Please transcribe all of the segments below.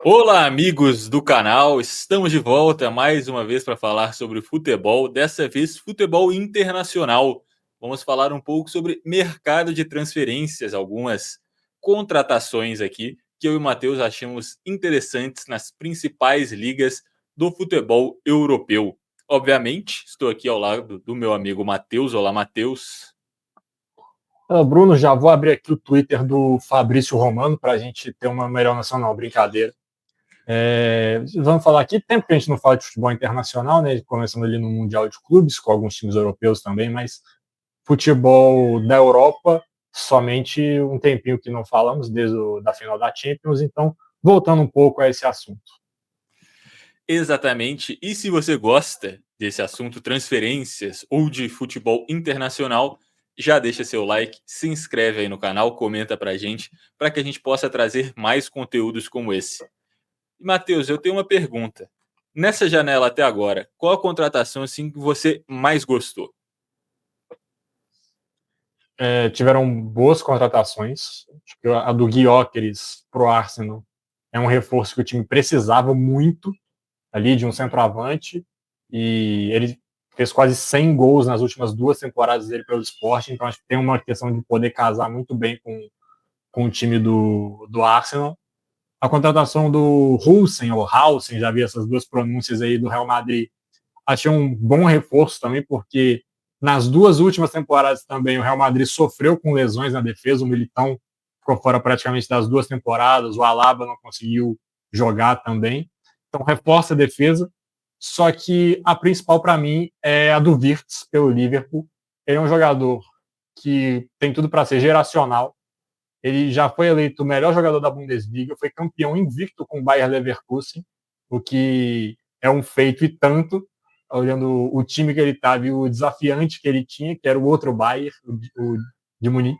Olá, amigos do canal. Estamos de volta mais uma vez para falar sobre futebol, dessa vez futebol internacional. Vamos falar um pouco sobre mercado de transferências, algumas contratações aqui que eu e o Matheus achamos interessantes nas principais ligas do futebol europeu. Obviamente, estou aqui ao lado do meu amigo Matheus. Olá, Matheus. Bruno, já vou abrir aqui o Twitter do Fabrício Romano para a gente ter uma melhor noção, não, brincadeira. Vamos falar aqui, tempo que a gente não fala de futebol internacional, né? Começando ali no Mundial de Clubes, com alguns times europeus também, mas futebol da Europa, somente um tempinho que não falamos, desde a final da Champions, então, voltando um pouco a esse assunto. Exatamente. E se você gosta desse assunto transferências ou de futebol internacional, já deixa seu like, se inscreve aí no canal, comenta pra gente, para que a gente possa trazer mais conteúdos como esse. E Matheus, eu tenho uma pergunta. Nessa janela até agora, qual a contratação assim que você mais gostou? Tiveram boas contratações. Acho que a do Gyökeres pro Arsenal é um reforço que o time precisava muito ali de um centroavante, e ele fez quase 100 gols nas últimas 2 temporadas dele pelo esporte, então acho que tem uma questão de poder casar muito bem com o time do Arsenal. A contratação do Hulsen, ou Hausen, já vi essas duas pronúncias aí do Real Madrid, achei um bom reforço também, porque nas 2 últimas temporadas também o Real Madrid sofreu com lesões na defesa, o Militão ficou fora praticamente das 2 temporadas, o Alaba não conseguiu jogar também, então reforça a defesa, só que a principal para mim é a do Wirtz pelo Liverpool. Ele é um jogador que tem tudo para ser geracional, ele já foi eleito o melhor jogador da Bundesliga, foi campeão invicto com o Bayer Leverkusen, o que é um feito e tanto, olhando o time que ele estava e o desafiante que ele tinha, que era o outro Bayer, o de Munique.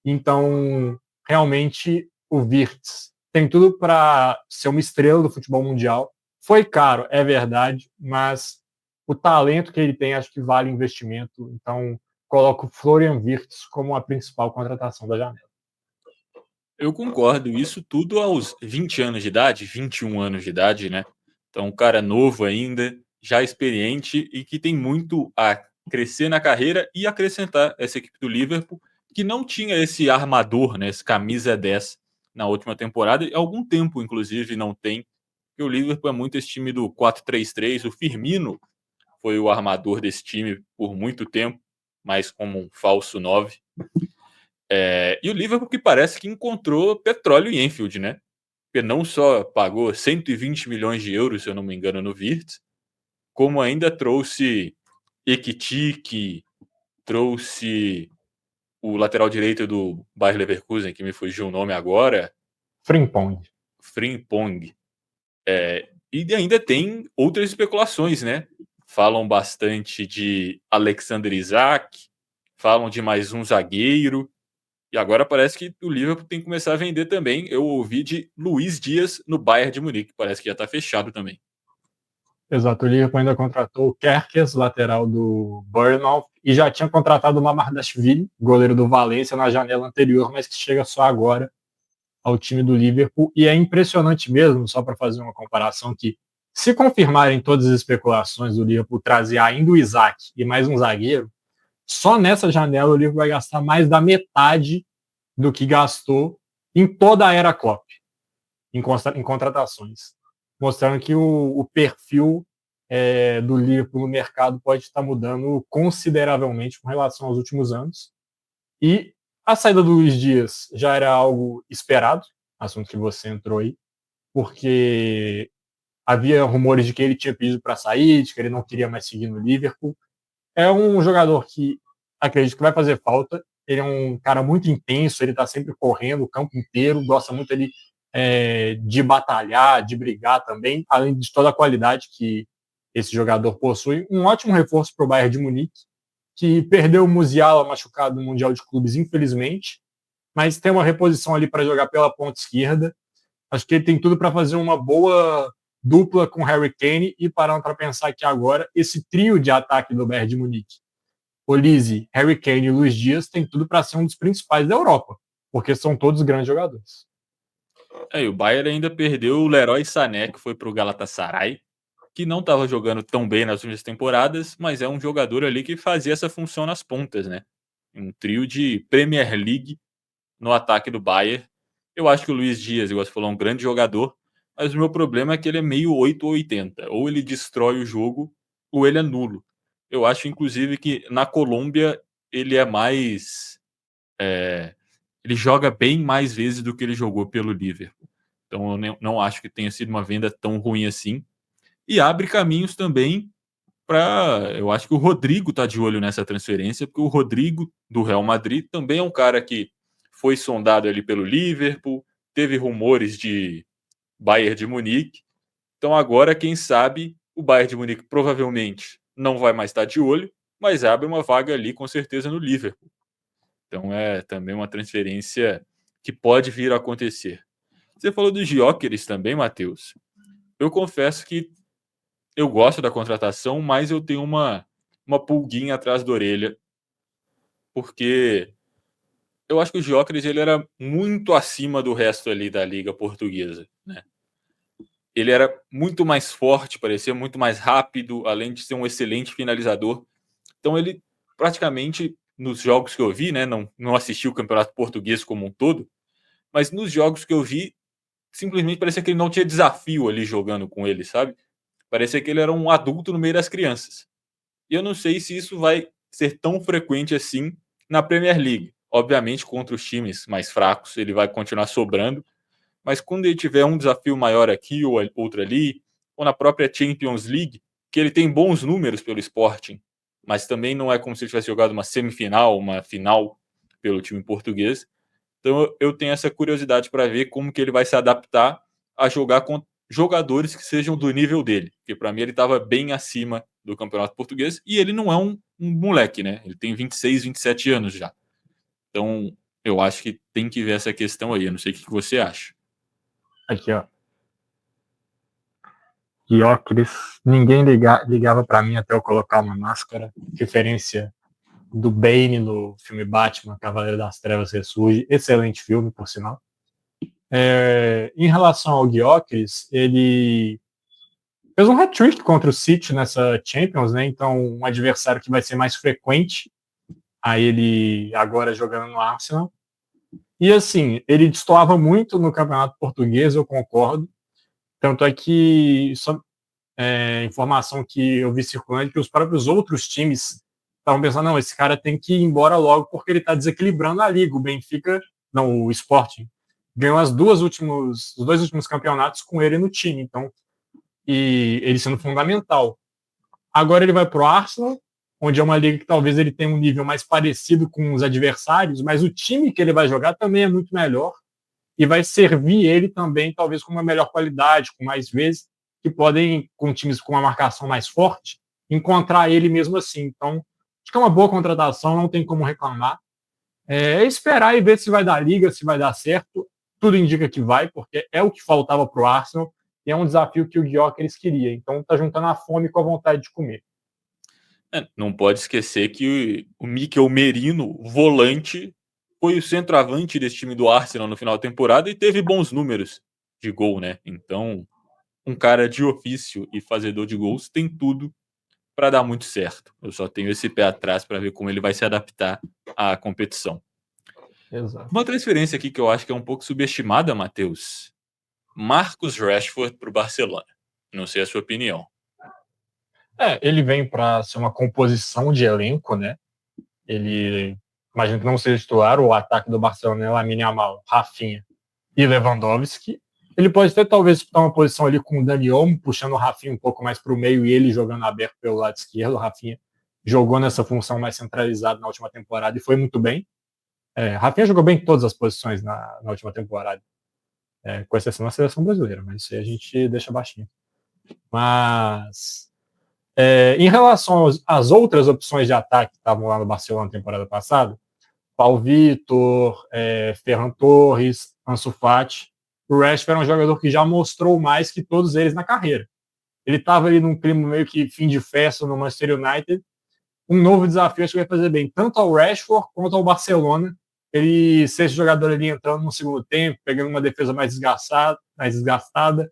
Então, realmente, o Wirtz tem tudo para ser uma estrela do futebol mundial. Foi caro, é verdade, mas o talento que ele tem acho que vale o investimento. Então, coloco o Florian Wirtz como a principal contratação da janela. Eu concordo, isso tudo aos 20 anos de idade, 21 anos de idade, né? Então, um cara novo ainda, já experiente e que tem muito a crescer na carreira e acrescentar essa equipe do Liverpool, que não tinha esse armador, né, esse camisa 10 na última temporada, e há algum tempo, inclusive, não tem, porque o Liverpool é muito esse time do 4-3-3, o Firmino foi o armador desse time por muito tempo, mas como um falso 9. E o Liverpool que parece que encontrou petróleo em Enfield, né? Porque não só pagou 120 milhões de euros, se eu não me engano, no Wirtz, como ainda trouxe Ekitike, trouxe o lateral direito do Bayer Leverkusen, que me fugiu o nome agora, Frimpong. Frimpong. E ainda tem outras especulações, né? Falam bastante de Alexander Isak, falam de mais um zagueiro. E agora parece que o Liverpool tem que começar a vender também. Eu ouvi de Luiz Dias no Bayern de Munique. Parece que já está fechado também. Exato, o Liverpool ainda contratou o Kerkez, lateral do Bournemouth, e já tinha contratado o Mamardashvili, goleiro do Valência, na janela anterior, mas que chega só agora ao time do Liverpool. E é impressionante mesmo, só para fazer uma comparação, que se confirmarem todas as especulações do Liverpool trazer ainda o Isaac e mais um zagueiro, só nessa janela o Liverpool vai gastar mais da metade do que gastou em toda a era Klopp, em contratações, mostrando que o perfil do Liverpool no mercado pode estar mudando consideravelmente com relação aos últimos anos. E a saída do Luiz Dias já era algo esperado, assunto que você entrou aí, porque havia rumores de que ele tinha pedido para sair, de que ele não queria mais seguir no Liverpool. É um jogador que acredito que vai fazer falta. Ele é um cara muito intenso, ele está sempre correndo o campo inteiro, gosta muito ali de batalhar, de brigar também, além de toda a qualidade que esse jogador possui. Um ótimo reforço para o Bayern de Munique, que perdeu o Musiala machucado no Mundial de Clubes, infelizmente, mas tem uma reposição ali para jogar pela ponta esquerda. Acho que ele tem tudo para fazer uma boa dupla com Harry Kane, e parando para pensar que agora esse trio de ataque do Bayern de Munique, Olise, Harry Kane e Luiz Dias, tem tudo para ser um dos principais da Europa, porque são todos grandes jogadores. E o Bayern ainda perdeu o Leroy Sané, que foi para o Galatasaray, que não estava jogando tão bem nas últimas temporadas, mas é um jogador ali que fazia essa função nas pontas, né? Um trio de Premier League no ataque do Bayern. Eu acho que o Luiz Dias, igual você falou, é um grande jogador, mas o meu problema é que ele é meio 8 ou 80. Ou ele destrói o jogo, ou ele é nulo. Eu acho, inclusive, que na Colômbia ele é mais. Ele joga bem mais vezes do que ele jogou pelo Liverpool. Então eu não acho que tenha sido uma venda tão ruim assim. E abre caminhos também para. Eu acho que o Rodrigo está de olho nessa transferência, porque o Rodrigo do Real Madrid também é um cara que foi sondado ali pelo Liverpool, teve rumores de Bayern de Munique. Então agora, quem sabe, o Bayern de Munique provavelmente não vai mais estar de olho, mas abre uma vaga ali com certeza no Liverpool. Então é também uma transferência que pode vir a acontecer. Você falou dos Gyökeres também, Matheus. Eu confesso que eu gosto da contratação, mas eu tenho uma pulguinha atrás da orelha, porque eu acho que o Gyökeres ele era muito acima do resto ali da liga portuguesa, né? Ele era muito mais forte, parecia muito mais rápido, além de ser um excelente finalizador. Então ele praticamente nos jogos que eu vi, né, não assisti o Campeonato Português como um todo, mas nos jogos que eu vi, simplesmente parecia que ele não tinha desafio ali jogando com ele, sabe? Parecia que ele era um adulto no meio das crianças. E eu não sei se isso vai ser tão frequente assim na Premier League. Obviamente, contra os times mais fracos, ele vai continuar sobrando, mas quando ele tiver um desafio maior aqui ou outro ali, ou na própria Champions League, que ele tem bons números pelo Sporting, mas também não é como se ele tivesse jogado uma semifinal, uma final pelo time português. Então eu tenho essa curiosidade para ver como que ele vai se adaptar a jogar com jogadores que sejam do nível dele, porque para mim ele estava bem acima do Campeonato Português e ele não é um moleque, né? Ele tem 26, 27 anos já. Então eu acho que tem que ver essa questão aí. Eu não sei o que você acha. Aqui, ó. Gyökeres, ninguém ligava para mim até eu colocar uma máscara. Referência do Bane no filme Batman, Cavaleiro das Trevas Ressurge. Excelente filme, por sinal. Em relação ao Gyökeres, ele fez um hat-trick contra o City nessa Champions, né? Então, um adversário que vai ser mais frequente a ele agora jogando no Arsenal. E assim, ele destoava muito no Campeonato Português, eu concordo. Tanto é que informação que eu vi circulando que os próprios outros times estavam pensando, não, esse cara tem que ir embora logo porque ele está desequilibrando a liga. O Benfica, não, o Sporting, ganhou os dois últimos campeonatos com ele no time, então, e ele sendo fundamental. Agora ele vai para o Arsenal, onde é uma liga que talvez ele tenha um nível mais parecido com os adversários, mas o time que ele vai jogar também é muito melhor e vai servir ele também, talvez, com uma melhor qualidade, com mais vezes, que podem, com times com uma marcação mais forte, encontrar ele mesmo assim. Então, acho que é uma boa contratação, não tem como reclamar. É esperar e ver se vai dar liga, se vai dar certo. Tudo indica que vai, porque é o que faltava para o Arsenal e é um desafio que o Gyökeres queria. Então, está juntando a fome com a vontade de comer. Não pode esquecer que o Mikel Merino, volante, foi o centroavante desse time do Arsenal no final da temporada e teve bons números de gol, né? Então, um cara de ofício e fazedor de gols tem tudo para dar muito certo. Eu só tenho esse pé atrás para ver como ele vai se adaptar à competição. Exato. Uma transferência aqui que eu acho que é um pouco subestimada, Matheus. Marcus Rashford para o Barcelona. Não sei a sua opinião. Ele vem para ser uma composição de elenco, né? Ele, imagino que não seja titular, o ataque do Barcelona é Lamine Yamal, Rafinha e Lewandowski. Ele pode até talvez disputar uma posição ali com o Dani Olmo, puxando o Rafinha um pouco mais para o meio e ele jogando aberto pelo lado esquerdo. O Rafinha jogou nessa função mais centralizada na última temporada e foi muito bem. Rafinha jogou bem em todas as posições na última temporada, com exceção da seleção brasileira, mas isso aí a gente deixa baixinho. Mas em relação às outras opções de ataque que estavam lá no Barcelona na temporada passada, Paulo Vitor, Ferran Torres, Ansu Fati, o Rashford era um jogador que já mostrou mais que todos eles na carreira. Ele estava ali num clima meio que fim de festa no Manchester United. Um novo desafio acho que vai fazer bem tanto ao Rashford quanto ao Barcelona, ele ser esse jogador ali entrando no segundo tempo, pegando uma defesa mais desgastada.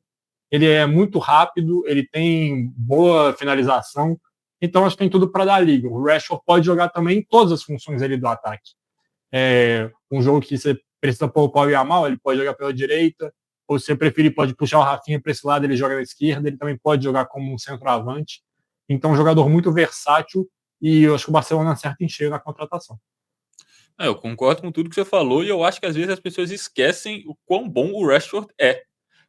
Ele é muito rápido, ele tem boa finalização, então acho que tem tudo para dar liga. O Rashford pode jogar também em todas as funções ali do ataque. Um jogo que você precisa poupar o Yamal, ele pode jogar pela direita, ou se você preferir, pode puxar o Rafinha para esse lado, ele joga na esquerda, ele também pode jogar como um centroavante. Então, um jogador muito versátil, e eu acho que o Barcelona acerta em cheio na contratação. Eu concordo com tudo que você falou e eu acho que às vezes as pessoas esquecem o quão bom o Rashford é.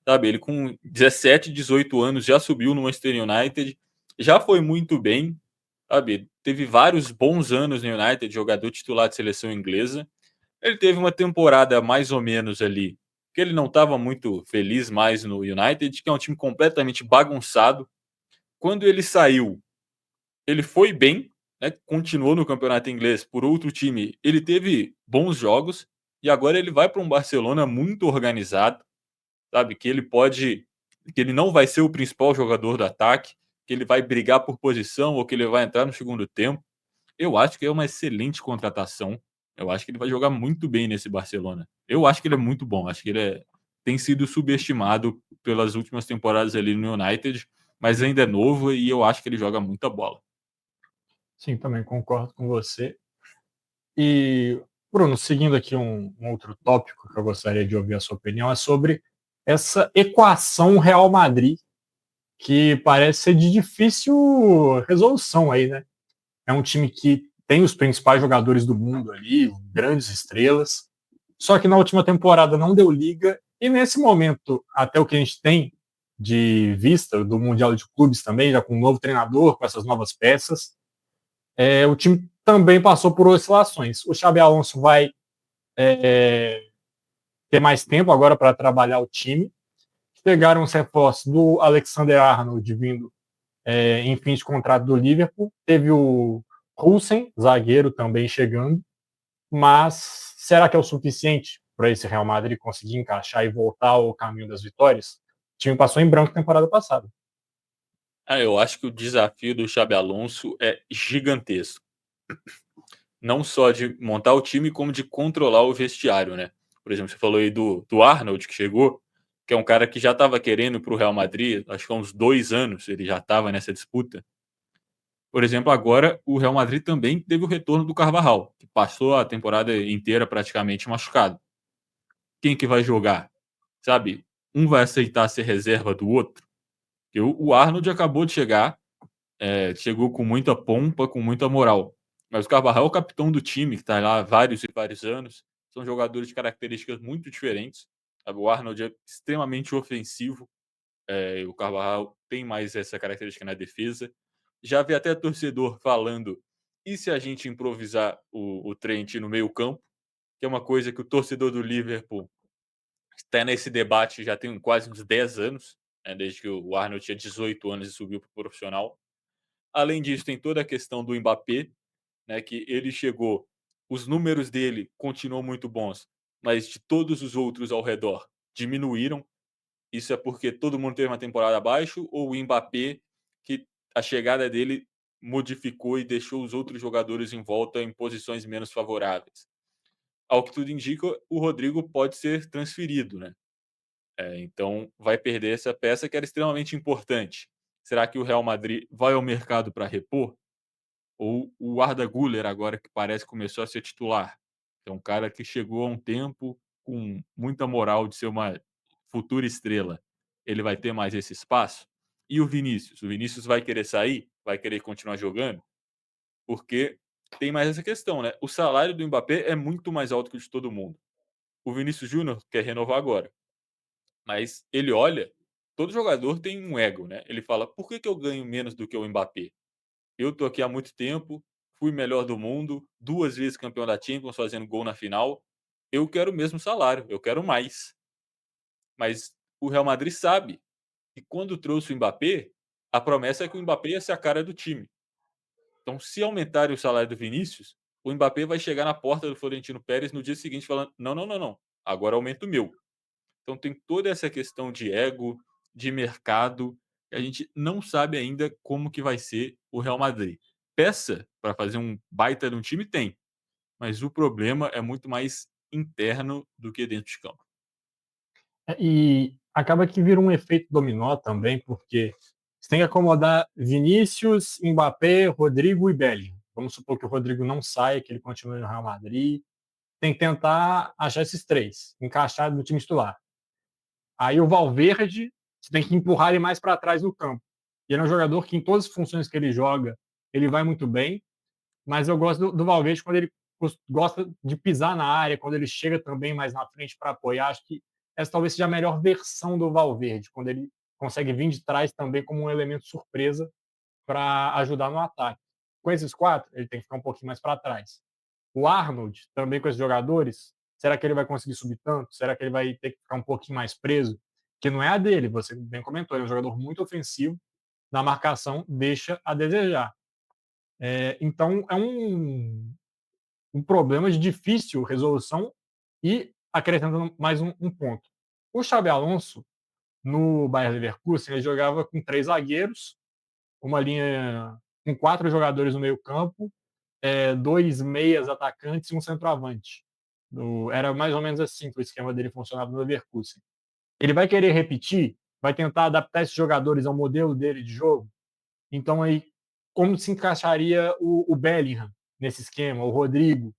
Sabe, ele com 17, 18 anos já subiu no Manchester United, já foi muito bem, sabe? Teve vários bons anos no United, jogador titular de seleção inglesa. Ele teve uma temporada mais ou menos ali, que ele não estava muito feliz mais no United, que é um time completamente bagunçado. Quando ele saiu, ele foi bem, né, continuou no campeonato inglês por outro time, ele teve bons jogos e agora ele vai para um Barcelona muito organizado, sabe, que ele não vai ser o principal jogador do ataque, que ele vai brigar por posição ou que ele vai entrar no segundo tempo. Eu acho que é uma excelente contratação. Eu acho que ele vai jogar muito bem nesse Barcelona. Eu acho que ele é muito bom. Acho que tem sido subestimado pelas últimas temporadas ali no United, mas ainda é novo e eu acho que ele joga muita bola. Sim, também concordo com você. E, Bruno, seguindo aqui um outro tópico que eu gostaria de ouvir a sua opinião, é sobre essa equação Real Madrid, que parece ser de difícil resolução aí, né? É um time que tem os principais jogadores do mundo ali, grandes estrelas, só que na última temporada não deu liga, e nesse momento, até o que a gente tem de vista do Mundial de Clubes também, já com um novo treinador, com essas novas peças, o time também passou por oscilações. O Xabi Alonso vai ter mais tempo agora para trabalhar o time. Pegaram os reforços do Alexander Arnold vindo em fim de contrato do Liverpool. Teve o Hulsen, zagueiro, também chegando. Mas será que é o suficiente para esse Real Madrid conseguir encaixar e voltar ao caminho das vitórias? O time passou em branco temporada passada. Eu acho que o desafio do Xabi Alonso é gigantesco. Não só de montar o time, como de controlar o vestiário, né? Por exemplo, você falou aí do Arnold, que chegou, que é um cara que já estava querendo para o Real Madrid, acho que há uns 2 anos ele já estava nessa disputa. Por exemplo, agora o Real Madrid também teve o retorno do Carvajal, que passou a temporada inteira praticamente machucado. Quem que vai jogar? Sabe? Um vai aceitar ser reserva do outro? Porque o Arnold acabou de chegar, chegou com muita pompa, com muita moral. Mas o Carvajal é o capitão do time, que está lá há vários e vários anos. São jogadores de características muito diferentes. Sabe? O Arnold é extremamente ofensivo. O Carvajal tem mais essa característica na defesa. Já vi até torcedor falando: e se a gente improvisar o Trent no meio-campo? Que é uma coisa que o torcedor do Liverpool está nesse debate já tem quase uns 10 anos, né, desde que o Arnold tinha 18 anos e subiu para o profissional. Além disso, tem toda a questão do Mbappé, né, que ele chegou, os números dele continuam muito bons, mas de todos os outros ao redor diminuíram. Isso é porque todo mundo teve uma temporada abaixo ou o Mbappé, que a chegada dele modificou e deixou os outros jogadores em volta em posições menos favoráveis. Ao que tudo indica, o Rodrigo pode ser transferido, né? Então vai perder essa peça que era extremamente importante. Será que o Real Madrid vai ao mercado para repor? Ou o Arda Güler, agora que parece que começou a ser titular? É um cara que chegou há um tempo com muita moral de ser uma futura estrela. Ele vai ter mais esse espaço? E o Vinícius? O Vinícius vai querer sair? Vai querer continuar jogando? Porque tem mais essa questão, né? O salário do Mbappé é muito mais alto que o de todo mundo. O Vinícius Júnior quer renovar agora. Mas ele olha, todo jogador tem um ego, né? Ele fala: por que eu ganho menos do que o Mbappé? Eu tô aqui há muito tempo, fui melhor do mundo, 2 vezes campeão da Champions, fazendo gol na final. Eu quero o mesmo salário, eu quero mais. Mas o Real Madrid sabe que quando trouxe o Mbappé, a promessa é que o Mbappé ia ser a cara do time. Então, se aumentarem o salário do Vinícius, o Mbappé vai chegar na porta do Florentino Pérez no dia seguinte falando: não, não, não, não, agora aumenta o meu. Então tem toda essa questão de ego, de mercado, que a gente não sabe ainda como que vai ser o Real Madrid. Peça para fazer um baita de um time tem, mas o problema é muito mais interno do que dentro de campo. E acaba que vira um efeito dominó também, porque você tem que acomodar Vinícius, Mbappé, Rodrigo e Bellingham. Vamos supor que o Rodrigo não saia, que ele continue no Real Madrid. Tem que tentar achar esses três, encaixar no time titular. Aí o Valverde, você tem que empurrar ele mais para trás no campo. E ele é um jogador que, em todas as funções que ele joga, ele vai muito bem. Mas eu gosto do Valverde quando ele gosta de pisar na área, quando ele chega também mais na frente para apoiar. Acho que essa talvez seja a melhor versão do Valverde, quando ele consegue vir de trás também como um elemento surpresa para ajudar no ataque. Com esses quatro, ele tem que ficar um pouquinho mais para trás. O Arnold, também com esses jogadores, será que ele vai conseguir subir tanto? Será que ele vai ter que ficar um pouquinho mais preso? Que não é a dele, você bem comentou, ele é um jogador muito ofensivo, na marcação deixa a desejar. Então é um problema de difícil resolução e acrescentando mais um ponto. O Xabi Alonso, no Bayer Leverkusen, ele jogava com três zagueiros, uma linha com quatro jogadores no meio campo, dois meias atacantes e um centroavante. Era mais ou menos assim que o esquema dele funcionava no Leverkusen. Ele vai querer repetir, vai tentar adaptar esses jogadores ao modelo dele de jogo. Então, aí, como se encaixaria o Bellingham nesse esquema, o Rodrigo,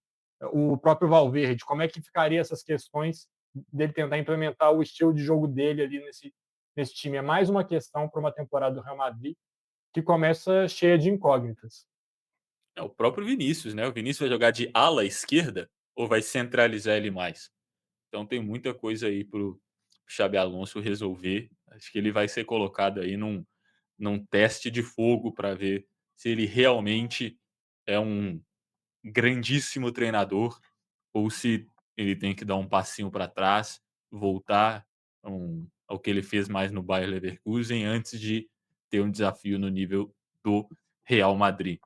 o próprio Valverde? Como é que ficaria essas questões dele tentar implementar o estilo de jogo dele ali nesse time? É mais uma questão para uma temporada do Real Madrid que começa cheia de incógnitas. É o próprio Vinícius, né? O Vinícius vai jogar de ala esquerda ou vai centralizar ele mais? Então tem muita coisa aí pro Xabi Alonso resolver. Acho que ele vai ser colocado aí num teste de fogo para ver se ele realmente é um grandíssimo treinador ou se ele tem que dar um passinho para trás, voltar ao que ele fez mais no Bayer Leverkusen antes de ter um desafio no nível do Real Madrid.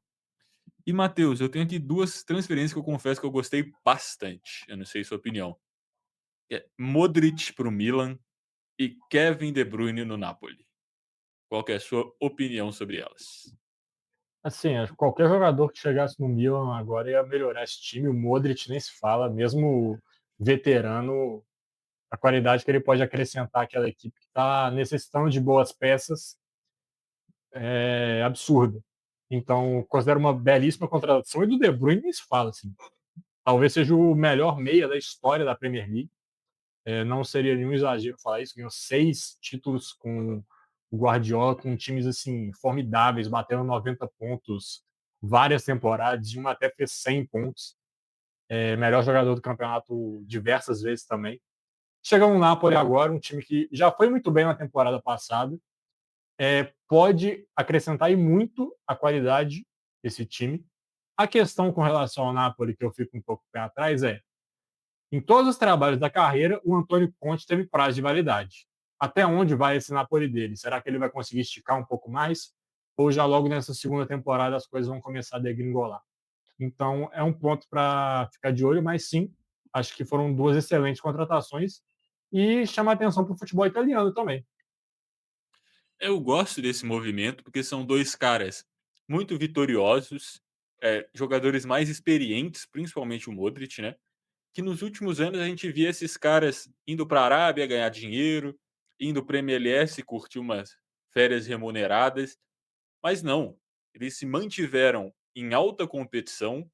E Matheus, eu tenho aqui duas transferências que eu confesso que eu gostei bastante. Eu não sei sua opinião. Modric para o Milan e Kevin De Bruyne no Napoli. Qual que é a sua opinião sobre elas? Assim, qualquer jogador que chegasse no Milan agora ia melhorar esse time. O Modric nem se fala, mesmo veterano, a qualidade que ele pode acrescentar àquela equipe que está necessitando de boas peças é absurda. Então, considero uma belíssima contratação. E do De Bruyne nem se fala. Assim. Talvez seja o melhor meia da história da Premier League. Não seria nenhum exagero falar isso. Ganhou 6 títulos com o Guardiola, com times assim formidáveis, batendo 90 pontos várias temporadas. E uma até fez 100 pontos. Melhor jogador do campeonato diversas vezes também. Chega no Napoli agora, um time que já foi muito bem na temporada passada, pode acrescentar e muito a qualidade desse time. A questão com relação ao Napoli, que eu fico um pouco pé atrás, em todos os trabalhos da carreira, o Antônio Conte teve prazo de validade. Até onde vai esse Napoli dele? Será que ele vai conseguir esticar um pouco mais? Ou já logo nessa segunda temporada as coisas vão começar a degringolar? Então, é um ponto para ficar de olho, mas sim, acho que foram duas excelentes contratações e chama atenção para o futebol italiano também. Eu gosto desse movimento porque são dois caras muito vitoriosos, jogadores mais experientes, principalmente o Modric, né? Que nos últimos anos a gente via esses caras indo para a Arábia ganhar dinheiro, indo para a MLS curtir umas férias remuneradas, mas não, eles se mantiveram em alta competição,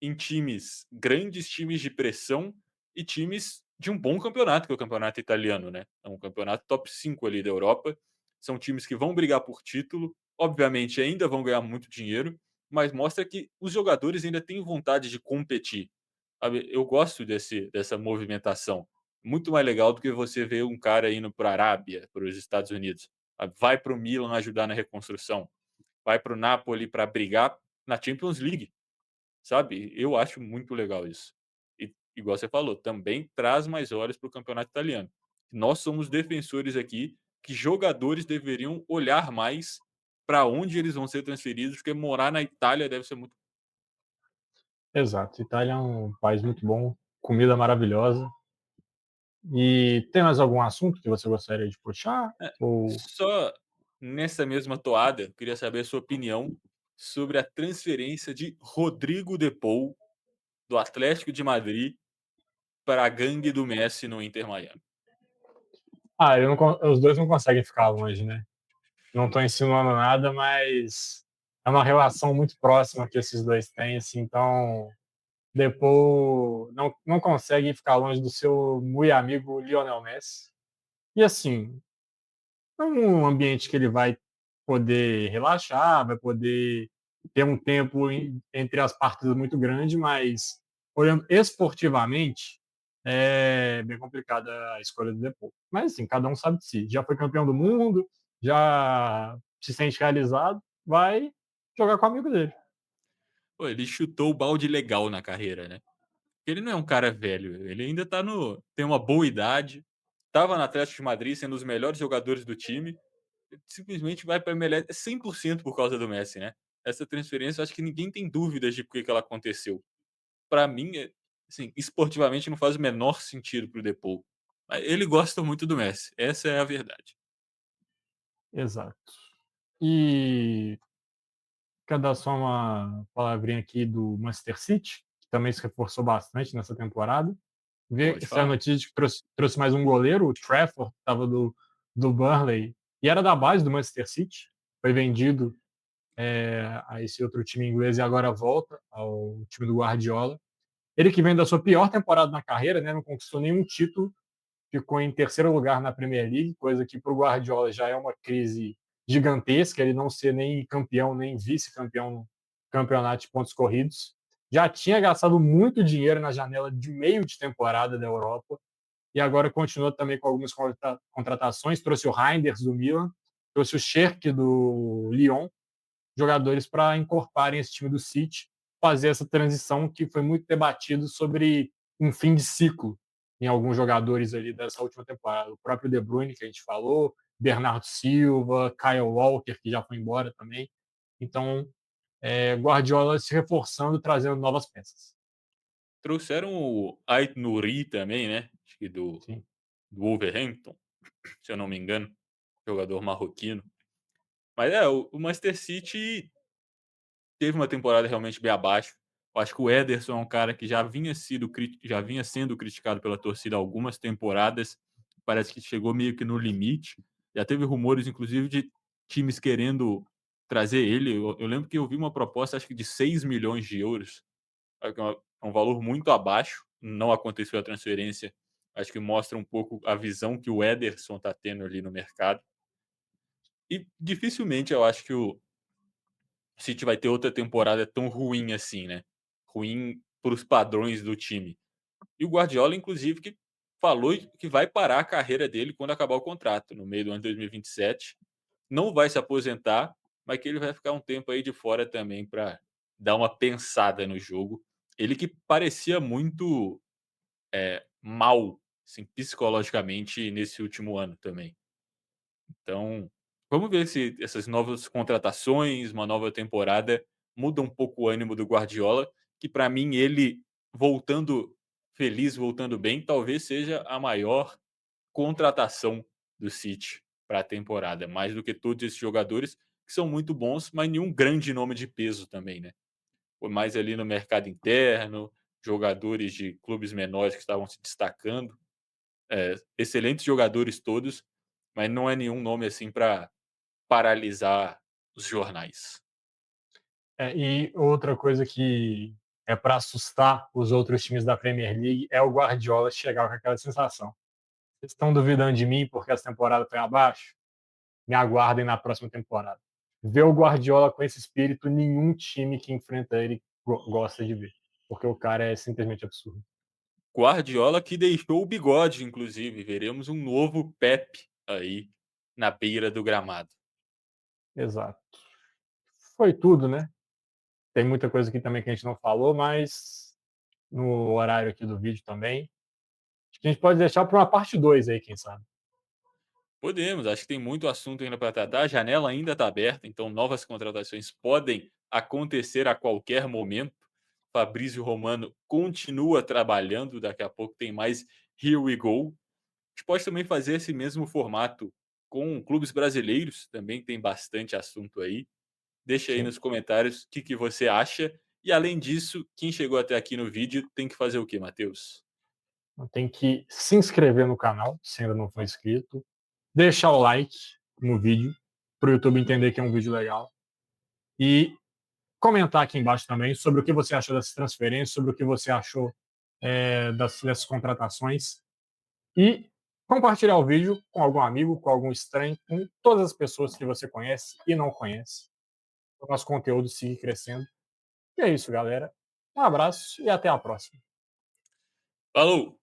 em times grandes, times de pressão e times de um bom campeonato, que é o campeonato italiano, né? É um campeonato top 5 ali da Europa. São times que vão brigar por título, obviamente ainda vão ganhar muito dinheiro, mas mostra que os jogadores ainda têm vontade de competir. Sabe? Eu gosto dessa movimentação. Muito mais legal do que você ver um cara indo para a Arábia, para os Estados Unidos. Sabe? Vai para o Milan ajudar na reconstrução. Vai para o Napoli para brigar na Champions League, sabe? Eu acho muito legal isso. E, igual você falou, também traz mais olhos para o campeonato italiano. Nós somos defensores aqui que jogadores deveriam olhar mais para onde eles vão ser transferidos, porque morar na Itália deve ser muito. Exato. Itália é um país muito bom, comida maravilhosa. E tem mais algum assunto que você gostaria de puxar? É, Ou só nessa mesma toada, eu queria saber a sua opinião sobre a transferência de Rodrigo De Paul do Atlético de Madrid para a gangue do Messi no Inter Miami? Os dois não conseguem ficar longe, né? Não estou insinuando nada, mas é uma relação muito próxima que esses dois têm, assim, então depois não consegue ficar longe do seu muito amigo Lionel Messi. E assim, é um ambiente que ele vai poder relaxar, vai poder ter um tempo entre as partidas muito grande, mas olhando esportivamente, é bem complicada a escolha do Depô. Mas assim, cada um sabe de si. Já foi campeão do mundo, já se sente realizado, vai jogar com o amigo dele. Pô, ele chutou o balde legal na carreira, né? Ele não é um cara velho, ele ainda tá no tem uma boa idade, estava no Atlético de Madrid sendo um dos melhores jogadores do time, simplesmente vai para a MLS 100% por causa do Messi, né. Essa transferência eu acho que ninguém tem dúvidas de por que ela aconteceu. Para mim, assim, esportivamente não faz o menor sentido para o Depou, mas ele gosta muito do Messi, essa é a verdade. Exato. E quer dar só uma palavrinha aqui do Manchester City, que também se reforçou bastante nessa temporada. Ver Pode se a falar. notícia que trouxe mais um goleiro, o Trafford, que estava do Burnley, e era da base do Manchester City, foi vendido a esse outro time inglês e agora volta ao time do Guardiola. Ele que vem da sua pior temporada na carreira, né, não conquistou nenhum título, ficou em terceiro lugar na Premier League, coisa que para o Guardiola já é uma crise gigantesca, ele não ser nem campeão, nem vice-campeão no campeonato de pontos corridos. Já tinha gastado muito dinheiro na janela de meio de temporada da Europa, e agora continua também com algumas contratações, trouxe o Reinders do Milan, trouxe o Cherki do Lyon, jogadores para encorparem esse time do City, fazer essa transição que foi muito debatido sobre um fim de ciclo em alguns jogadores ali dessa última temporada. O próprio De Bruyne, que a gente falou, Bernardo Silva, Kyle Walker, que já foi embora também. Então, Guardiola se reforçando, trazendo novas peças. Trouxeram o Ait Nouri também, né, acho que Sim. do Wolverhampton, se eu não me engano, jogador marroquino. Mas o Manchester City teve uma temporada realmente bem abaixo. Eu acho que o Ederson é um cara que já vinha sendo criticado pela torcida há algumas temporadas. Parece que chegou meio que no limite. Já teve rumores, inclusive, de times querendo trazer ele. Eu lembro que eu vi uma proposta, acho que de 6 milhões de euros. É um valor muito abaixo. Não aconteceu a transferência. Acho que mostra um pouco a visão que o Ederson está tendo ali no mercado. E dificilmente eu acho que o City vai ter outra temporada tão ruim assim, né? Ruim para os padrões do time. E o Guardiola, inclusive, que falou que vai parar a carreira dele quando acabar o contrato, no meio do ano de 2027. Não vai se aposentar, mas que ele vai ficar um tempo aí de fora também para dar uma pensada no jogo. Ele que parecia muito mal, assim, psicologicamente nesse último ano também. Então, vamos ver se essas novas contratações, uma nova temporada, muda um pouco o ânimo do Guardiola, que para mim ele voltando feliz, voltando bem, talvez seja a maior contratação do City para a temporada, mais do que todos esses jogadores que são muito bons, mas nenhum grande nome de peso também, né? Foi mais ali no mercado interno, jogadores de clubes menores que estavam se destacando, excelentes jogadores todos, mas não é nenhum nome assim para paralisar os jornais. E outra coisa que é para assustar os outros times da Premier League é o Guardiola chegar com aquela sensação. Vocês estão duvidando de mim porque essa temporada foi abaixo? Me aguardem na próxima temporada. Ver o Guardiola com esse espírito, nenhum time que enfrenta ele gosta de ver, porque o cara é simplesmente absurdo. Guardiola que deixou o bigode, inclusive. Veremos um novo Pep aí na beira do gramado. Exato. Foi tudo, né? Tem muita coisa aqui também que a gente não falou, mas no horário aqui do vídeo também. Acho que a gente pode deixar para uma parte 2 aí, quem sabe. Podemos, acho que tem muito assunto ainda para tratar. A janela ainda está aberta, então novas contratações podem acontecer a qualquer momento. Fabrício Romano continua trabalhando, daqui a pouco tem mais Here We Go. A gente pode também fazer esse mesmo formato com clubes brasileiros, também tem bastante assunto aí. Deixa aí Sim. nos comentários o que você acha E além disso, quem chegou até aqui no vídeo tem que fazer o quê, Matheus? Tem que se inscrever no canal, se ainda não for inscrito, deixar o like no vídeo, para o YouTube entender que é um vídeo legal, e comentar aqui embaixo também sobre o que você achou dessas transferências, sobre o que você achou dessas contratações, e compartilhar o vídeo com algum amigo, com algum estranho, com todas as pessoas que você conhece e não conhece, para o nosso conteúdo seguir crescendo. E é isso, galera. Um abraço e até a próxima. Falou!